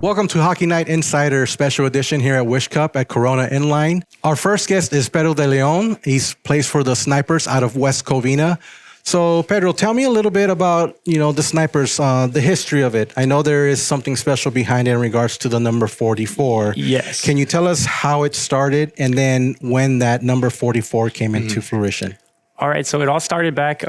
Welcome to Hockey Night Insider Special Edition here at Wish Cup at Corona Inline. Our first guest is Pedro de Leon. He plays for the Snipers out of West Covina. So, Pedro, tell me a little bit about, the Snipers, the history of it. I know there is something special behind it in regards to the number 44. Yes. Can you tell us how it started and then when that number 44 came into fruition? All right, so it all started back,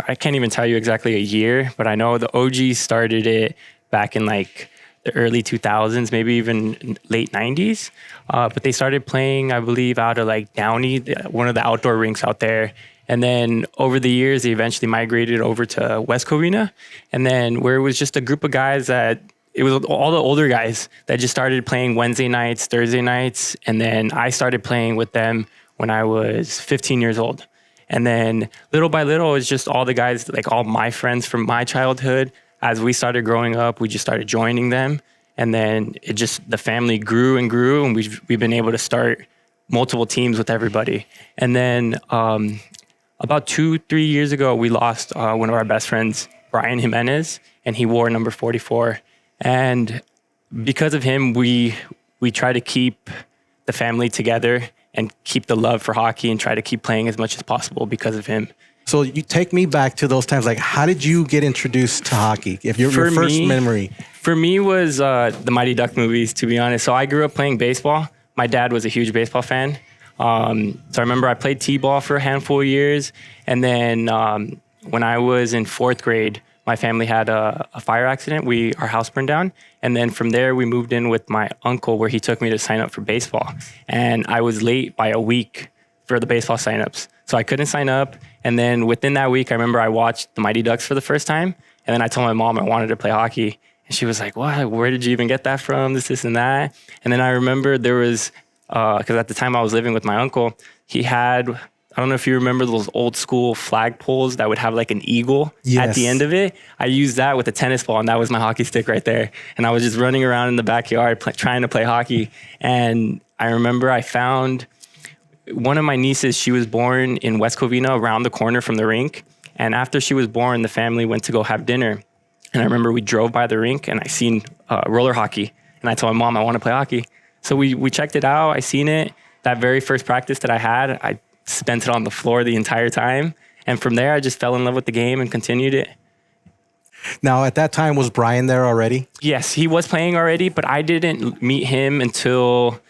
I can't even tell you exactly a year, but I know the OG started it back in like the early 2000s, maybe even late 90s. But they started playing, I believe, out of like Downey, one of the outdoor rinks out there. And then over the years, they eventually migrated over to West Covina. And then where it was just a group of guys it was all the older guys that just started playing Wednesday nights, Thursday nights. And then I started playing with them when I was 15 years old. And then little by little, it was just all the guys, like all my friends from my childhood. As we started growing up, we just started joining them. And then the family grew and grew, and we've been able to start multiple teams with everybody. And then about 2-3 years ago, we lost one of our best friends, Brian Jimenez, and he wore number 44. And because of him, we try to keep the family together and keep the love for hockey and try to keep playing as much as possible because of him. So you take me back to those times. Like, how did you get introduced to hockey? If your first memory? For me was the Mighty Duck movies, to be honest. So I grew up playing baseball. My dad was a huge baseball fan. So I remember I played t-ball for a handful of years. And then when I was in 4th grade, my family had a fire accident. Our house burned down. And then from there, we moved in with my uncle where he took me to sign up for baseball. And I was late by a week for the baseball signups. So I couldn't sign up. And then within that week, I remember I watched the Mighty Ducks for the first time. And then I told my mom I wanted to play hockey. And she was like, what? Where did you even get that from? This, and that. And then I remember there was, because at the time I was living with my uncle, he had, I don't know if you remember those old school flagpoles that would have like an eagle at the end of it. I used that with a tennis ball, and that was my hockey stick right there. And I was just running around in the backyard trying to play hockey. And I remember I found one of my nieces. She was born in West Covina, around the corner from the rink. And after she was born, the family went to go have dinner. And I remember we drove by the rink and I seen roller hockey. And I told my mom, I want to play hockey. So we checked it out. I seen it. That very first practice that I had, I spent it on the floor the entire time. And from there, I just fell in love with the game and continued it. Now, at that time, was Brian there already? Yes, he was playing already, but I didn't meet him until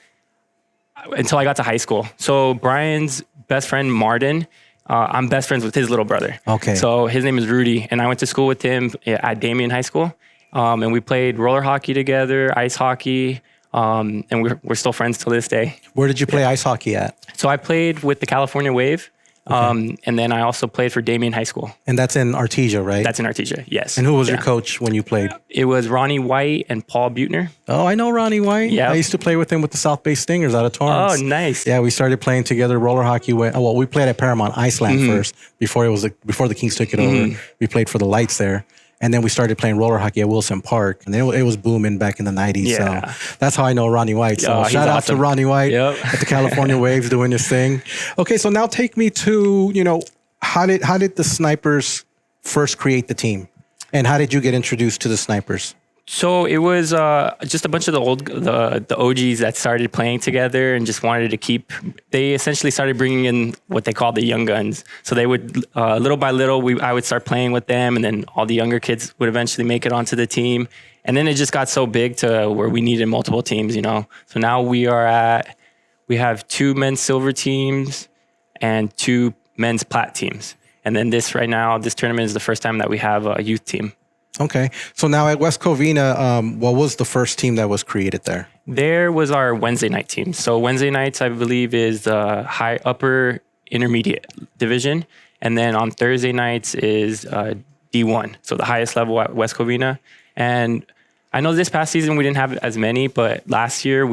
I got to high school. So Brian's best friend, Martin, I'm best friends with his little brother. Okay. So his name is Rudy, and I went to school with him at Damien High School. And we played roller hockey together, ice hockey, and we're still friends to this day. Where did you play ice hockey at? So I played with the California Wave. And then I also played for Damien High School. And that's in Artesia, right? That's in Artesia, yes. And who was your coach when you played? It was Ronnie White and Paul Butner. Oh, I know Ronnie White. Yeah. I used to play with him with the South Bay Stingers out of Torrance. Oh, nice. Yeah, we started playing together roller hockey. We played at Paramount Iceland first before the Kings took it over. We played for the Lights there. And then we started playing roller hockey at Wilson Park. And it was booming back in the 90s. Yeah. So that's how I know Ronnie White. So shout out to Ronnie White at the California Waves doing his thing. Okay, so now take me to, how did the Snipers first create the team? And how did you get introduced to the Snipers? So it was just a bunch of the OGs that started playing together and just wanted to they essentially started bringing in what they call the young guns. So they would, little by little, I would start playing with them, and then all the younger kids would eventually make it onto the team. And then it just got so big to where we needed multiple teams, So now we have 2 men's silver teams and 2 men's plat teams. And then this tournament is the first time that we have a youth team. Okay. So now at West Covina, what was the first team that was created there? There was our Wednesday night team. So Wednesday nights, I believe, is the upper intermediate division. And then on Thursday nights is D1. So the highest level at West Covina. And I know this past season we didn't have as many, but last year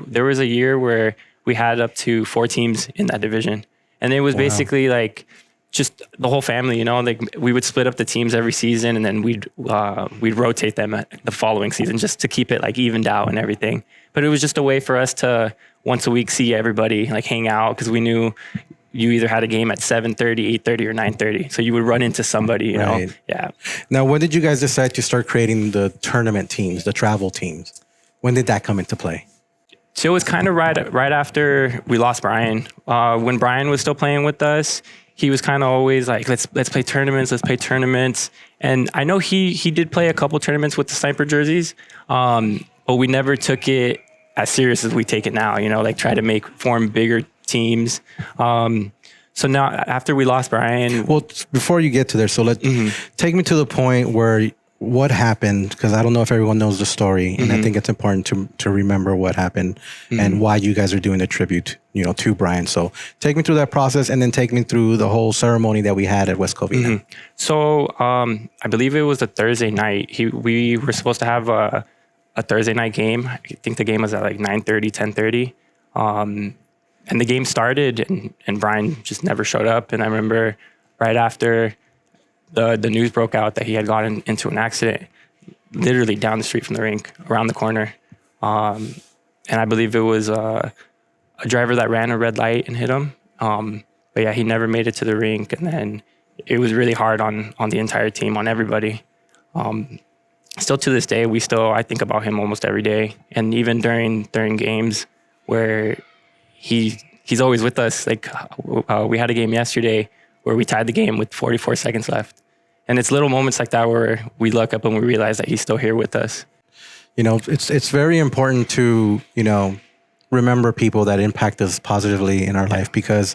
there was a year where we had up to 4 teams in that division. And it was basically like just the whole family, like we would split up the teams every season, and then we'd rotate them at the following season just to keep it like evened out and everything. But it was just a way for us to once a week see everybody, like hang out, because we knew you either had a game at 7:30, 8:30, or 9:30. So you would run into somebody, know? Yeah. Now, when did you guys decide to start creating the tournament teams, the travel teams? When did that come into play? So it was kind of right after we lost Brian. When Brian was still playing with us, he was kind of always like, let's play tournaments, let's play tournaments. And I know he did play a couple tournaments with the Sniper jerseys, but we never took it as serious as we take it now, like try to form bigger teams. So now after we lost Brian. Well, before you get to there, so take me to the point where what happened, because I don't know if everyone knows the story, and I think it's important to remember what happened and why you guys are doing a tribute, to Brian. So take me through that process, and then take me through the whole ceremony that we had at West Covina. So I believe it was a Thursday night. We were supposed to have a Thursday night game. I think the game was at like 9:30, 10:30. And the game started, and Brian just never showed up. And I remember right after the news broke out that he had gotten into an accident, literally down the street from the rink, around the corner. And I believe it was a driver that ran a red light and hit him. But yeah, he never made it to the rink. And then it was really hard on the entire team, on everybody. Still to this day, I think about him almost every day. And even during games where he's always with us. Like we had a game yesterday where we tied the game with 44 seconds left. And it's little moments like that where we look up and we realize that he's still here with us. It's very important to, remember people that impact us positively in our life, because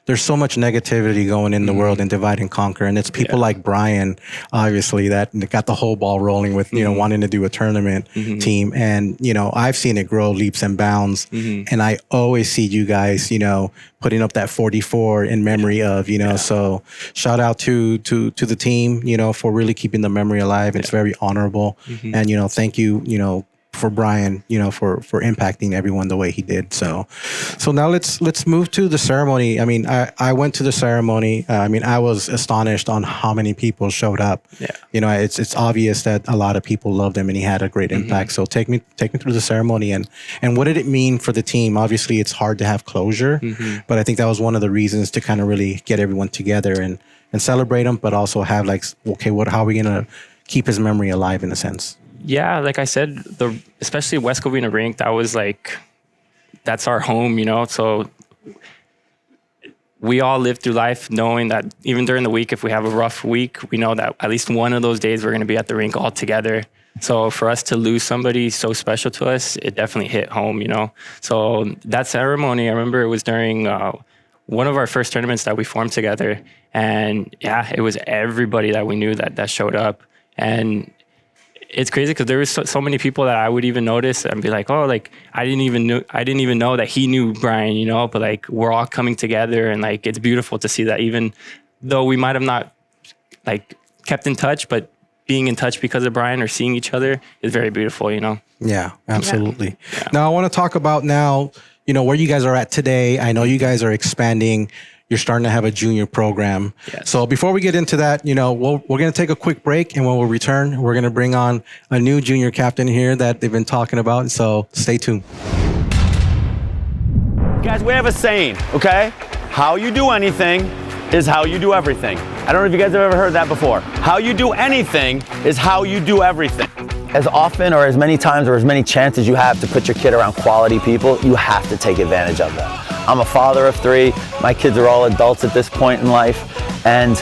there's so much negativity going in the world and divide and conquer. And it's people like Brian, obviously, that got the whole ball rolling with, wanting to do a tournament team. And, I've seen it grow leaps and bounds. And I always see you guys, putting up that 44 in memory of, so shout out to the team, for really keeping the memory alive. It's very honorable. And, thank you, for Brian, for impacting everyone the way he did. So now let's move to the ceremony. I mean, I went to the ceremony. I was astonished on how many people showed up. Yeah. It's obvious that a lot of people loved him and he had a great impact. So take me through the ceremony and what did it mean for the team? Obviously it's hard to have closure, but I think that was one of the reasons to kind of really get everyone together and celebrate him, but also have how are we going to keep his memory alive in a sense? Yeah, like I said, especially West Covina rink, that's our home, So we all live through life knowing that even during the week, if we have a rough week, we know that at least one of those days we're going to be at the rink all together. So for us to lose somebody so special to us, it definitely hit home, So that ceremony, I remember it was during one of our first tournaments that we formed together. And yeah, it was everybody that we knew that showed up. And it's crazy because there was so many people that I would even notice and be like, oh, like I didn't even know that he knew Brian, but like we're all coming together and like it's beautiful to see that even though we might have not like kept in touch, but being in touch because of Brian or seeing each other is very beautiful, Yeah, absolutely. Yeah. Now I want to talk about where you guys are at today. I know you guys are expanding. You're starting to have a junior program. Yes. So before we get into that, we're going to take a quick break. And when we return, we're going to bring on a new junior captain here that they've been talking about. So stay tuned. Guys, we have a saying, okay? How you do anything is how you do everything. I don't know if you guys have ever heard that before. How you do anything is how you do everything. As often or as many times or as many chances you have to put your kid around quality people, you have to take advantage of them. I'm a father of 3. My kids are all adults at this point in life. And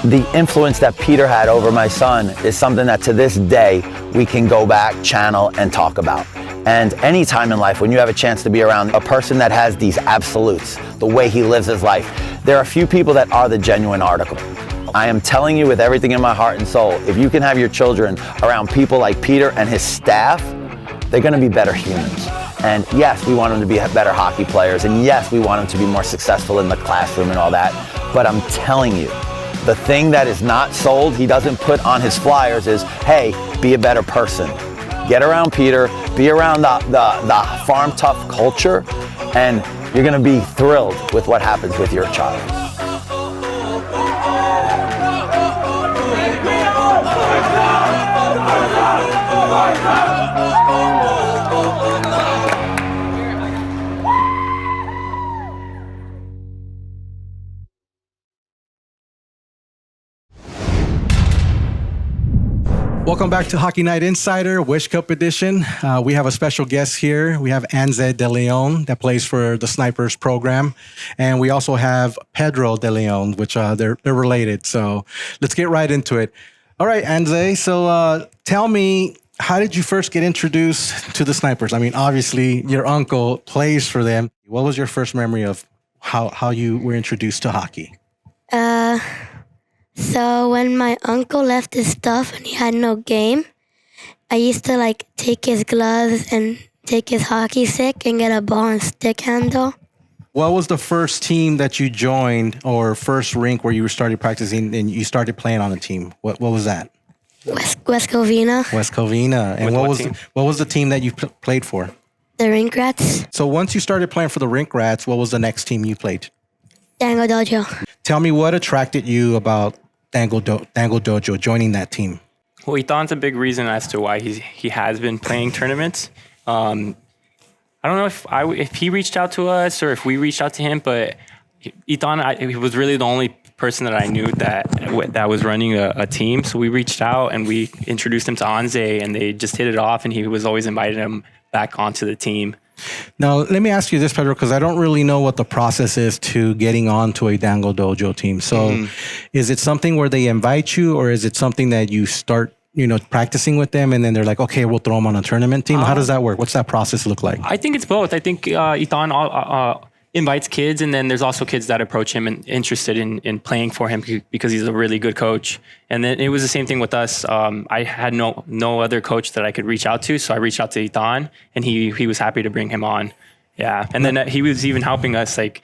the influence that Peter had over my son is something that to this day we can go back, channel, and talk about. And any time in life when you have a chance to be around a person that has these absolutes, the way he lives his life, there are a few people that are the genuine article. I am telling you with everything in my heart and soul, if you can have your children around people like Peter and his staff, they're going to be better humans. And yes, we want them to be better hockey players. And yes, we want them to be more successful in the classroom and all that. But I'm telling you, the thing that is not sold, he doesn't put on his flyers is, hey, be a better person. Get around Peter, be around the farm tough culture, and you're going to be thrilled with what happens with your child. Welcome back to Hockey Night Insider, Wish Cup edition. We have a special guest here. We have Anze De Leon that plays for the Snipers program. And we also have Pedro De Leon, which they're related. So let's get right into it. All right, Anze. So tell me, how did you first get introduced to the Snipers? I mean, obviously, your uncle plays for them. What was your first memory of how you were introduced to hockey? So when my uncle left his stuff and he had no game, I used to like take his gloves and take his hockey stick and get a ball and stick handle. What was the first team that you joined or first rink where you started practicing and you started playing on a team? What was that? West Covina, West Covina. And what was the team that you played for? the Rink Rats, So once you started playing for the Rink Rats, what was the next team you played? Dango Dojo. Tell me what attracted you about Dango Dojo, joining that team. Well, Ethan's a big reason as to why he has been playing tournaments. I don't know if he reached out to us or if we reached out to him, but Ethan, he was really the only person that I knew that was running a team. So we reached out and we introduced him to Anze, and they just hit it off, and he was always inviting him back onto the team. Now, let me ask you this, Pedro, because I don't really know what the process is to getting onto a Dango Dojo team. So is it something where they invite you, or is it something that you start, practicing with them and then they're like, okay, we'll throw them on a tournament team? How does that work? What's that process look like? I think it's both. I think Ethan invites kids, and then there's also kids that approach him and interested in playing for him because he's a really good coach. And then it was the same thing with us. I had no other coach that I could reach out to, so I reached out to Ethan, and he was happy to bring him on. Yeah, and then he was even helping us. Like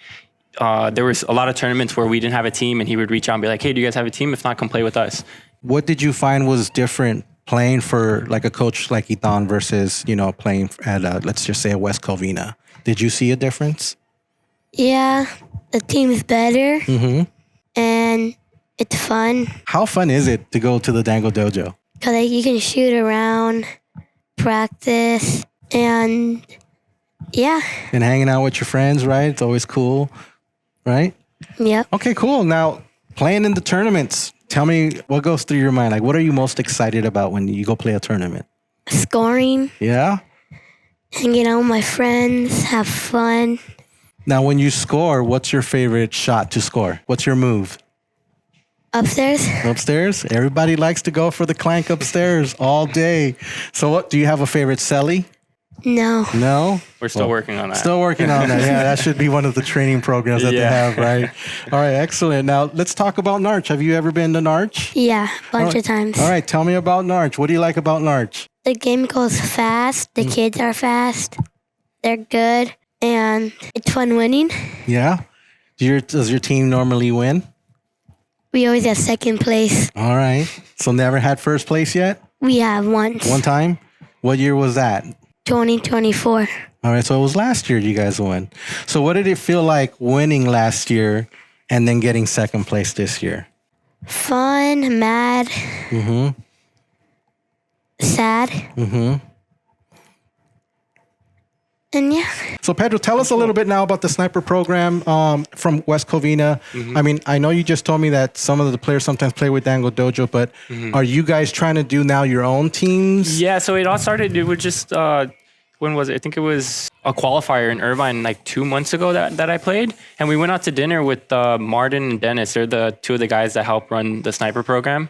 there was a lot of tournaments where we didn't have a team, and he would reach out and be like, "Hey, do you guys have a team? If not, come play with us." What did you find was different playing for like a coach like Ethan versus, playing at, let's just say, a West Covina? Did you see a difference? Yeah, the team's better and it's fun How fun is it to go to the Dango Dojo? because you can shoot around, practice, and yeah, And hanging out with your friends, right? It's always cool, right? yep. Okay, cool. Now, playing in the tournaments, tell me what goes through your mind. Like, what are you most excited about when you go play a tournament? Scoring, Yeah? hanging out with my friends, have fun. Now, when you score, what's your favorite shot to score? What's your move? Upstairs, Upstairs? Everybody likes to go for the clank upstairs all day. So what, do you have a favorite celly? no. No? We're still working on that. Still working on that. Yeah, that should be one of the training programs that they have, right? All right, excellent. Now, let's talk about Narch. Have you ever been to Narch? Yeah, bunch of times. All right, tell me about Narch. What do you like about Narch? The game goes fast. The kids are fast. They're good. And it's fun winning. Yeah? Does your team normally win? We always get second place. All right. So never had first place yet? We have once. One time? What year was that? 2024. All right, so it was last year you guys won. So what did it feel like winning last year and then getting second place this year? Fun, mad, sad. And yeah. So Pedro, tell us a little bit now about the sniper program from West Covina. I mean, I know you just told me that some of the players sometimes play with Dango Dojo, but are you guys trying to do now your own teams? Yeah, so it all started, it was just, when was it? I think it was a qualifier in Irvine like 2 months ago that I played. And we went out to dinner with Martin and Dennis. They're the two of the guys that help run the sniper program.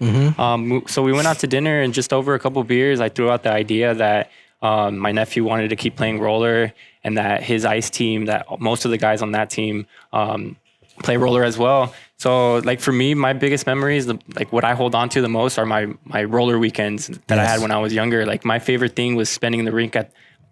So we went out to dinner, and just over a couple of beers, I threw out the idea that my nephew wanted to keep playing roller, and that his ice team, that most of the guys on that team play roller as well. So like for me, my biggest memories, like what I hold on to the most are my roller weekends that I had when I was younger. Like my favorite thing was spending the rink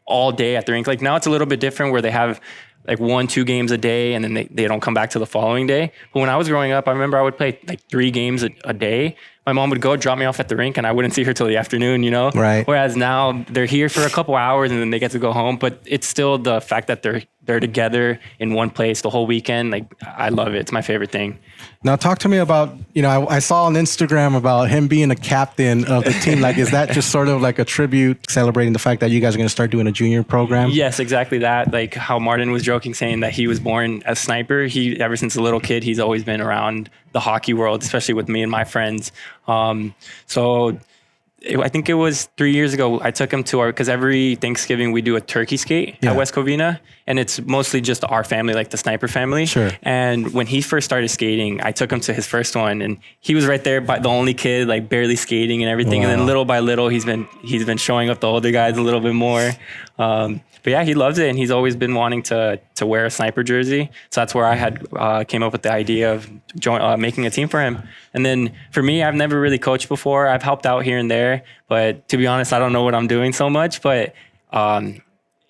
all day at the rink. Like now it's a little bit different where they have like 1-2 games a day, and then they don't come back till the following day. But when I was growing up, I remember I would play like 3 games a day. My mom would go drop me off at the rink, and I wouldn't see her till the afternoon, Right. Whereas now they're here for a couple hours and then they get to go home. But it's still the fact that they're together in one place the whole weekend. Like I love it. It's my favorite thing. Now talk to me about, I saw on Instagram about him being a captain of the team. Like, is that just sort of like a tribute celebrating the fact that you guys are going to start doing a junior program? Yes, exactly that. Like how Martin was joking, saying that he was born as sniper. Ever since a little kid, he's always been around the hockey world, especially with me and my friends. So I think it was 3 years ago. I took him to because every Thanksgiving we do a turkey skate at West Covina, and it's mostly just our family, like the Sniper family. Sure. And when he first started skating, I took him to his first one, and he was right there, the only kid, like barely skating and everything. Wow. And then little by little, he's been showing up the older guys a little bit more. But yeah, he loves it, and he's always been wanting to wear a Sniper jersey. So that's where I had came up with the idea of making a team for him. And then for me, I've never really coached before. I've helped out here and there, but to be honest, I don't know what I'm doing so much. But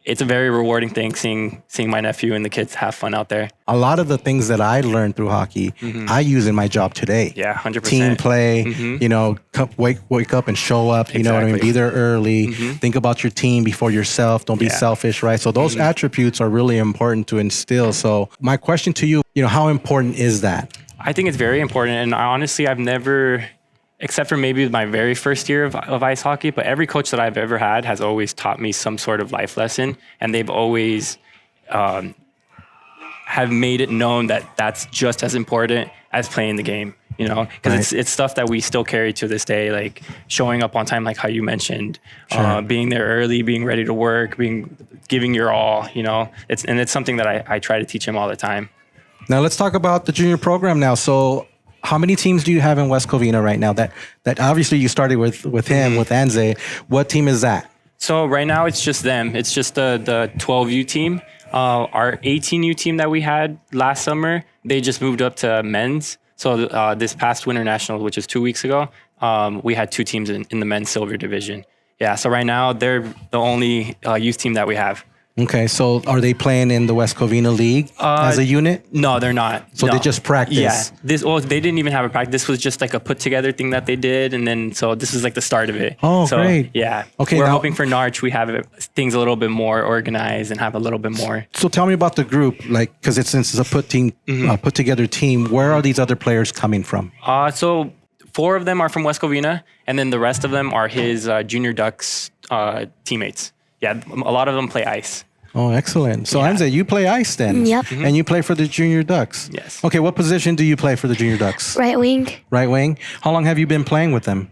it's a very rewarding thing seeing my nephew and the kids have fun out there. A lot of the things that I learned through hockey, I use in my job today. Yeah, 100%. Team play, you know, wake up and show up, you know what I mean? Be there early. Think about your team before yourself. Don't be selfish, right? So those attributes are really important to instill. So my question to you, you know, how important is that? I think it's very important. And honestly, I've never, except for maybe my very first year of ice hockey, but every coach that I've ever had has always taught me some sort of life lesson. And they've always have made it known that that's just as important as playing the game, you know, because it's stuff that we still carry to this day, like showing up on time, like how you mentioned, being there early, being ready to work, giving your all, you know, it's something that I try to teach him all the time. Now let's talk about the junior program now. So how many teams do you have in West Covina right now? That obviously you started with him, with Anze. What team is that? So right now it's just them. It's just the 12U team. Our 18U team that we had last summer, they just moved up to men's. So this past Winter Nationals, which is 2 weeks ago, we had 2 teams in the men's silver division. Yeah, so right now they're the only youth team that we have. Okay, so are they playing in the West Covina League as a unit? No, they're not. So they just practice? Yeah. They didn't even have a practice. This was just like a put together thing that they did. And then, so this is like the start of it. Oh, so, great. Yeah. Okay, We're now, hoping for Narch, we have things a little bit more organized and have a little bit more. So tell me about the group, like, because since it's a put together team, where are these other players coming from? So 4 of them are from West Covina, and then the rest of them are his Junior Ducks teammates. Yeah, a lot of them play ice. Oh, excellent. So Anze, you play ice then? Yep. And you play for the Junior Ducks? Yes. Okay, what position do you play for the Junior Ducks? Right wing. Right wing. How long have you been playing with them?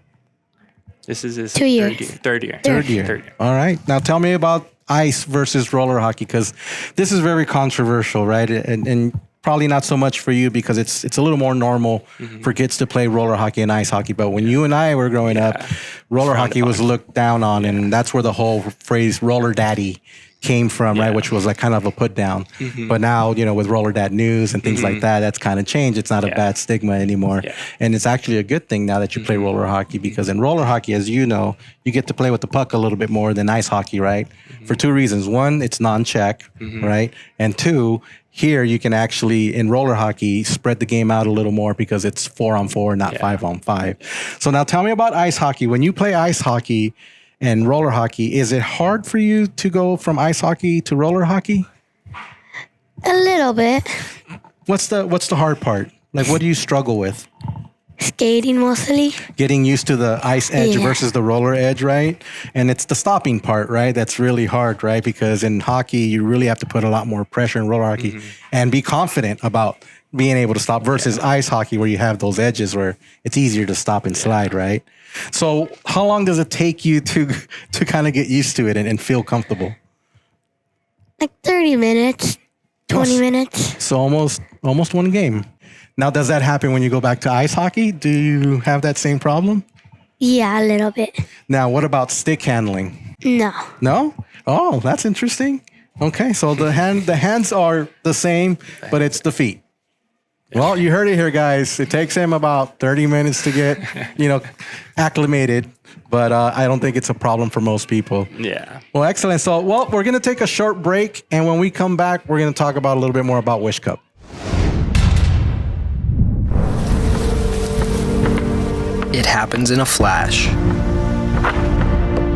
This is his 2 years. Third year. Third year. All right. Now tell me about ice versus roller hockey, because this is very controversial, right? And probably not so much for you because it's a little more normal for kids to play roller hockey and ice hockey. But when you and I were growing up, roller hockey was looked down on, and that's where the whole phrase roller daddy came from, right? Which was like kind of a put down. But now, you know, with Roller Dad News and things like that, that's kind of changed. It's not a bad stigma anymore. And it's actually a good thing now that you play roller hockey, because in roller hockey, as you know, you get to play with the puck a little bit more than ice hockey, right? For 2 reasons. 1, it's non-check, right? And 2, here you can actually, in roller hockey, spread the game out a little more because it's 4-on-4, not 5-on-5. So now tell me about ice hockey. When you play ice hockey and roller hockey, is it hard for you to go from ice hockey to roller hockey? A little bit. What's the hard part? Like, what do you struggle with? Skating mostly. Getting used to the ice edge versus the roller edge, right? And it's the stopping part, right? That's really hard, right? Because in hockey, you really have to put a lot more pressure in roller hockey and be confident about being able to stop versus ice hockey, where you have those edges where it's easier to stop and slide, right? So how long does it take you to kind of get used to it and feel comfortable? Like 30 minutes, 20 minutes. So almost one game. Now, does that happen when you go back to ice hockey? Do you have that same problem? Yeah, a little bit. Now, what about stick handling? No. No? Oh, that's interesting. Okay, so the hands are the same, but it's the feet. Well, you heard it here, guys. It takes him about 30 minutes to get, acclimated, but I don't think it's a problem for most people. Yeah. Well, excellent. So, we're going to take a short break, and when we come back, we're going to talk about a little bit more about Wish Cup. It happens in a flash.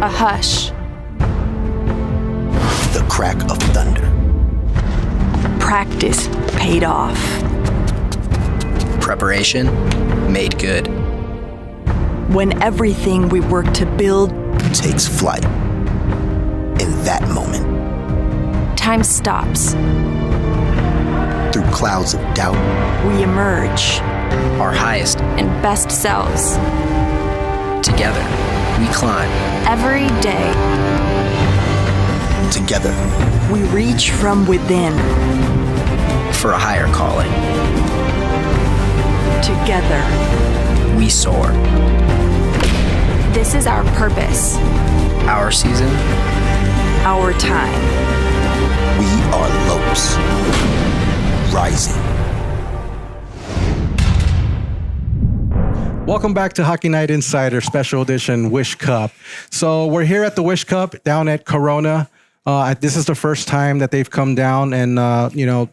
A hush. The crack of thunder. Practice paid off. Preparation made good. When everything we work to build Takes flight. In that moment, time stops, through clouds of doubt, we emerge Our highest and best selves. together. We climb. Every day, Together, we reach from within. For a higher calling. Together, We soar. this is our purpose, Our season. our time. we are Lopes. Rising. Welcome back to Hockey Night Insider Special Edition Wish Cup. So we're here at the Wish Cup down at Corona. This is the first time that they've come down, and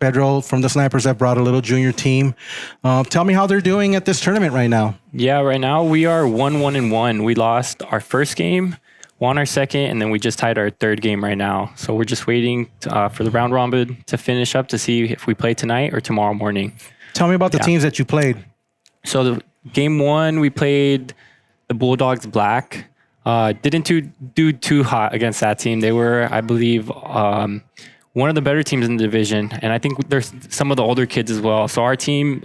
Pedro from the Snipers have brought a little junior team. Tell me how they're doing at this tournament right now. Yeah, right now we are 1-1-1. We lost our first game, won our second, and then we just tied our third game right now. So we're just waiting for the round robin to finish up to see if we play tonight or tomorrow morning. Tell me about the teams that you played. So the game one, we played the Bulldogs Black. Didn't do too hot against that team. They were, I believe, one of the better teams in the division. And I think there's some of the older kids as well. So our team,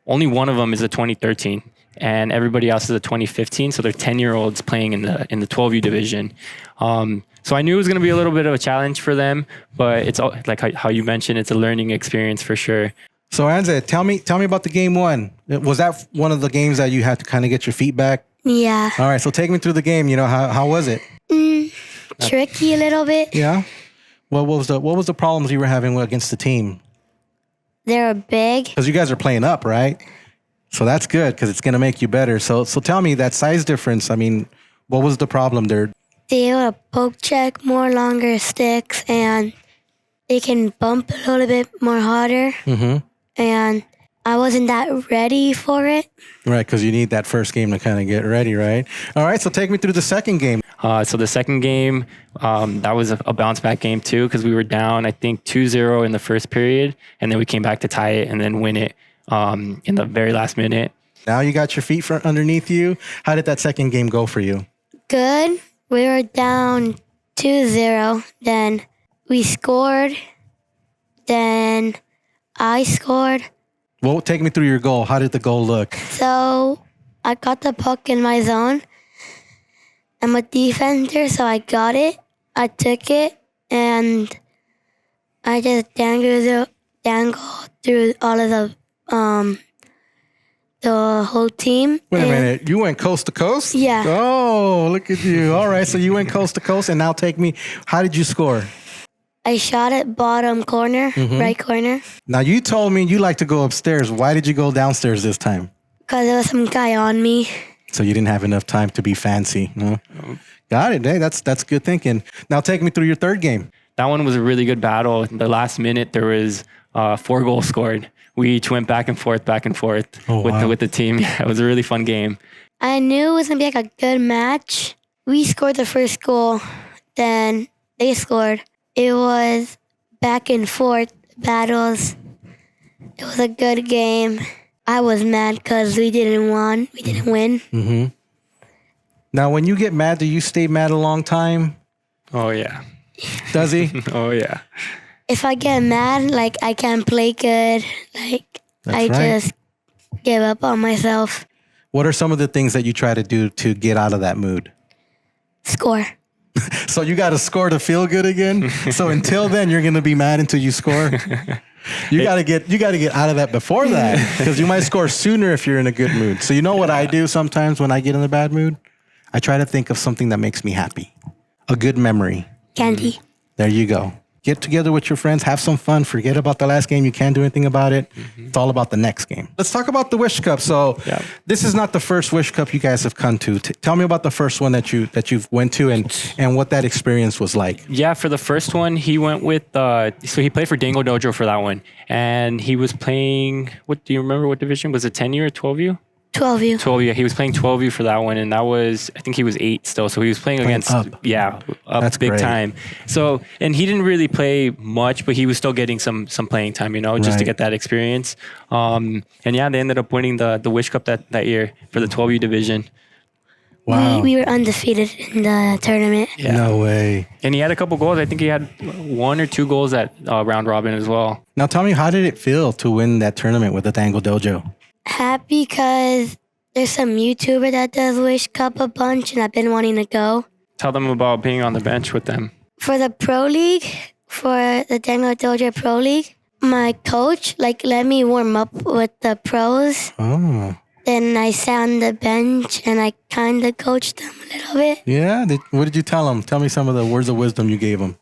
only one of them is a 2013 and everybody else is a 2015. So they're 10-year-olds playing in the 12U division. So I knew it was going to be a little bit of a challenge for them, but it's like how you mentioned, it's a learning experience for sure. So Anze, tell me about the game one. Was that one of the games that you had to kind of get your feet back? Yeah. All right, so take me through the game. How was it? Tricky a little bit. Yeah. What was the problems you were having against the team? They were big. Because you guys are playing up, right? So that's good because it's gonna make you better. So tell me that size difference. I mean, what was the problem there? They were poke check more longer sticks, and they can bump a little bit more harder. Mm-hmm. And I wasn't that ready for it. Right, because you need that first game to kind of get ready, right? All right, so take me through the second game. So the second game, that was a bounce back game too, because we were down, I think 2-0 in the first period, and then we came back to tie it and then win it in the very last minute. Now you got your feet underneath you. How did that second game go for you? Good. We were down 2-0. Then we scored. Then I scored. Well, take me through your goal. How did the goal look? So I got the puck in my zone. I'm a defender, so I got it. I took it, and I just dangled through all of the whole team. Wait a minute. You went coast to coast? Yeah. Oh, look at you. All right, so you went coast to coast, and now take me. How did you score? I shot it bottom corner, right corner. Now, you told me you like to go upstairs. Why did you go downstairs this time? Because there was some guy on me. So you didn't have enough time to be fancy. No? Got it. Hey, that's good thinking. Now take me through your third game. That one was a really good battle. In the last minute, there was 4 goals scored. We each went back and forth with the team. Yeah, it was a really fun game. I knew it was going to be like a good match. We scored the first goal. Then they scored. It was back and forth battles. It was a good game. I was mad because we didn't win. Mm-hmm. Now, when you get mad, do you stay mad a long time? Oh, yeah. Does he? Oh, yeah. If I get mad, like I can't play good. Like That's right. just give up on myself. What are some of the things that you try to do to get out of that mood? Score. So you got to score to feel good again. So until then, you're going to be mad until you score. You got to get out of that before that, because you might score sooner if you're in a good mood. So you know what I do sometimes when I get in a bad mood? I try to think of something that makes me happy. A good memory. Candy. There you go. Get together with your friends, have some fun, forget about the last game. You can't do anything about it. It's all about the next game. Let's talk about the Wish Cup. So This is not the first Wish Cup you guys have come to. Tell me about the first one that you've went to and what that experience was like. Yeah, for the first one, he went with, so he played for Dango Dojo for that one. And he was playing, do you remember what division? Was it 10U or 12U? 12U. 12U. He was playing 12U for that one, and that was, I think he was 8 still. So he was playing against up. That's big great. time. So, and he didn't really play much, but he was still getting some playing time, just to get that experience. And yeah, they ended up winning the Wish Cup that year for the 12U division. Wow. We were undefeated in the tournament. Yeah. No way. And he had a couple goals. I think he had 1 or 2 goals at round robin as well. Now tell me, how did it feel to win that tournament with the Dango Dojo? Happy because There's some YouTuber that does Wish Cup a bunch, and I've been wanting to go. Tell them about being on the bench with them. For the Pro League, for the Daniel Doja Pro League, my coach let me warm up with the pros. Oh. Then I sat on the bench and I kind of coached them a little bit. Yeah? What did you tell them? Tell me some of the words of wisdom you gave them.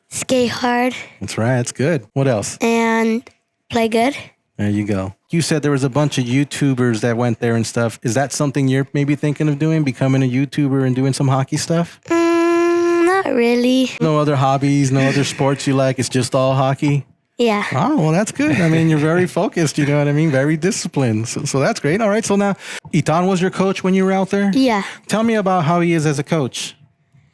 Skate hard. That's right. That's good. What else? And play good. There you go. You said there was a bunch of YouTubers that went there and stuff. Is that something you're maybe thinking of doing, becoming a YouTuber and doing some hockey stuff? Not really. No other hobbies, no other sports you like? It's just all hockey? Yeah. Oh, well, that's good. I mean, you're very focused, you know what I mean? Very disciplined. So that's great. All right. So now, Itan was your coach when you were out there? Yeah. Tell me about how he is as a coach.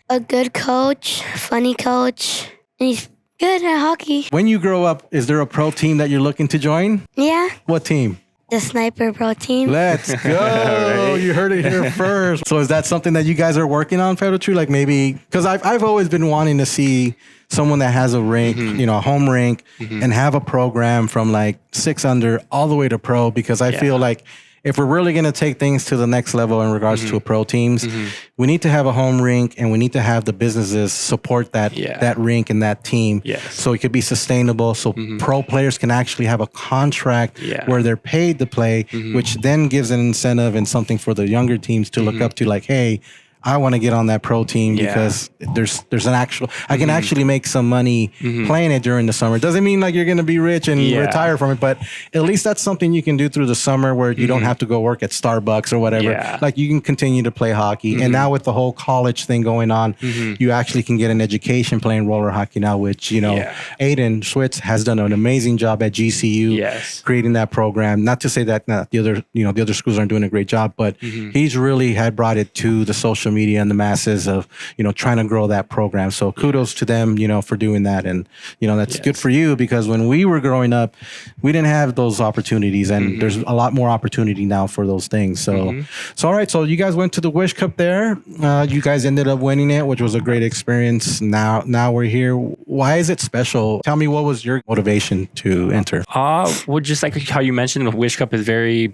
A good coach, funny coach, and he's good at hockey. When you grow up, is there a pro team that you're looking to join? Yeah. What team? The Sniper Pro team. Let's go. You heard it here first. So is that something that you guys are working on, Pedro True? Like maybe, because I've always been wanting to see someone that has a rink, you know, a home rink, and have a program from like 6 under all the way to pro, because I feel like if we're really going to take things to the next level in regards to pro teams, we need to have a home rink and we need to have the businesses support that that rink and that team. So it could be sustainable. So pro players can actually have a contract where they're paid to play, which then gives an incentive and something for the younger teams to look up to, like, hey, I want to get on that pro team because there's an actual, I can actually make some money playing it during the summer. Doesn't mean like you're going to be rich and retire from it, but at least that's something you can do through the summer where you don't have to go work at Starbucks or whatever. Like you can continue to play hockey. And now with the whole college thing going on, you actually can get an education playing roller hockey now, which, you know, Aiden Schwitz has done an amazing job at GCU creating that program. Not to say that the other schools aren't doing a great job, but he's really had brought it to the social media and the masses of, you know, trying to grow that program. So kudos to them, you know, for doing that. And, you know, that's good for you, because when we were growing up, we didn't have those opportunities, and there's a lot more opportunity now for those things. So, all right. So you guys went to the Wish Cup there. You guys ended up winning it, which was a great experience. Now we're here. Why is it special? Tell me, what was your motivation to enter? Well, just like how you mentioned, the Wish Cup is very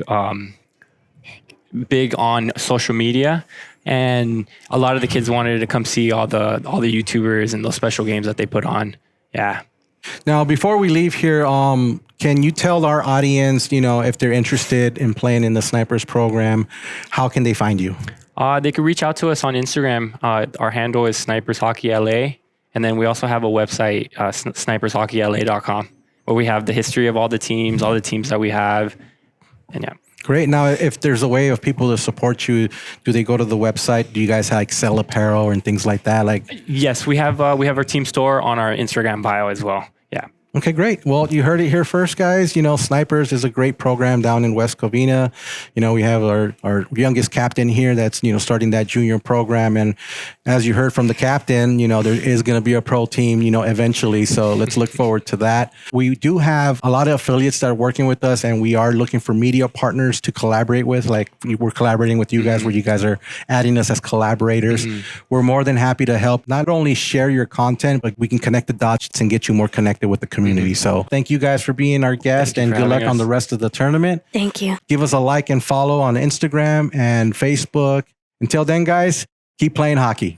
big on social media. And a lot of the kids wanted to come see all the YouTubers and those special games that they put on. Yeah. Now, before we leave here, can you tell our audience, you know, if they're interested in playing in the Snipers program, how can they find you? They could reach out to us on Instagram. Our handle is Snipers Hockey LA. And then we also have a website, snipershockeyla.com, where we have the history of all the teams that we have. And yeah. Great. Now, if there's a way of people to support you, do they go to the website? Do you guys like sell apparel and things like that? Like, yes, we have our team store on our Instagram bio as well. Yeah. Okay, great. Well, you heard it here first, guys. You know, Snipers is a great program down in West Covina. You know, we have our youngest captain here that's, you know, starting that junior program. And as you heard from the captain, you know, there is going to be a pro team, you know, eventually. So let's look forward to that. We do have a lot of affiliates that are working with us, and we are looking for media partners to collaborate with. Like, we're collaborating with you guys, where you guys are adding us as collaborators. We're more than happy to help not only share your content, but we can connect the dots and get you more connected with the community. So thank you guys for being our guest, and good luck on the rest of the tournament. Thank you. Give us a like and follow on Instagram and Facebook. Until then, guys, keep playing hockey.